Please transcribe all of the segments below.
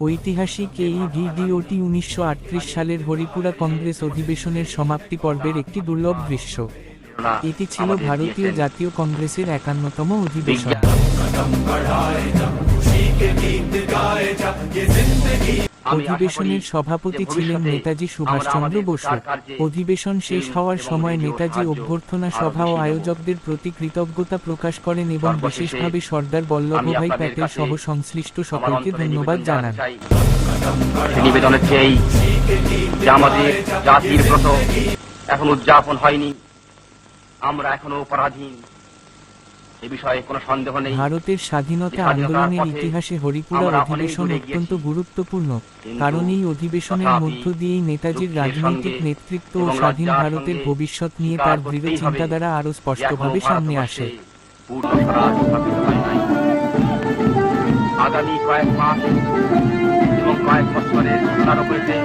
ঐতিহাসিক এই ভিডিওটি ১৯৩৮ সালের হরিপুরা কংগ্রেস অধিবেশনের সমাপ্তি পর্বের একটি দুর্লভ দৃশ্য। এটি ছিল ভারতীয় জাতীয় কংগ্রেসের ৫১তম অধিবেশন। অধিবেশনের সভাপতি ছিলেন নেতাজি সুভাষচন্দ্র বসু। অধিবেশন শেষ হওয়ার সময় নেতাজি অভ্যর্থনা সভা ও আয়োজকদের প্রতি কৃতজ্ঞতা প্রকাশ করেন এবং বিশেষভাবে সর্দার বল্লভভাই প্যাটেল সহ সংশ্লিষ্ট সকলকে ধন্যবাদ জানান। নিবেদন হচ্ছে এই যে আমাদের জাতির ব্রত এখন উদযাপন হয়নি, আমরা এখনো পরাধীন, এ বিষয়ে কোনো সন্দেহ নেই। ভারতের স্বাধীনতা আন্দোলনের ইতিহাসে হরিপুরা অধিবেশন অত্যন্ত গুরুত্বপূর্ণ, কারণ এই অধিবেশনের মধ্য দিয়েই নেতাজির রাজনৈতিক নেতৃত্ব ও স্বাধীন ভারতের ভবিষ্যৎ নিয়ে তার দৃঢ় চিন্তাধারা আরও স্পষ্টভাবে সামনে আসে। আগামী কয়েক মাস এবং কয়েক বছরের সোনার উপরে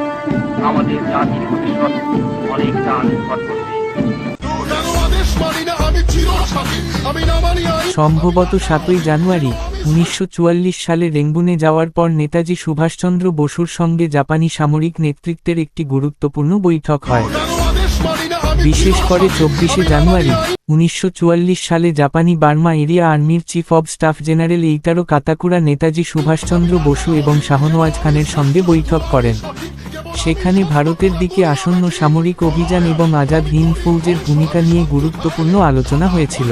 আমাদের জাতির ভবিষ্যৎ অনেকটা নির্ভর করবে। সম্ভবত ৭ই জানুয়ারি ১৯৪৪ সালে রেঙ্গুনে যাওয়ার পর নেতাজি সুভাষচন্দ্র বসুর সঙ্গে জাপানি সামরিক নেতৃত্বের একটি গুরুত্বপূর্ণ বৈঠক হয়। বিশেষ করে ২৪শে জানুয়ারি ১৯৪৪ সালে জাপানি বার্মা এরিয়া আর্মির chief of staff general Eitaro Katakura Netaji Subhash Chandra Bose এবং শাহনওয়াজ খানের সঙ্গে বৈঠক করেন। সেখানে ভারতের দিকে আসন্ন সামরিক অভিযান এবং আজাদ হিন্দ ফৌজের ভূমিকা নিয়ে গুরুত্বপূর্ণ আলোচনা হয়েছিল।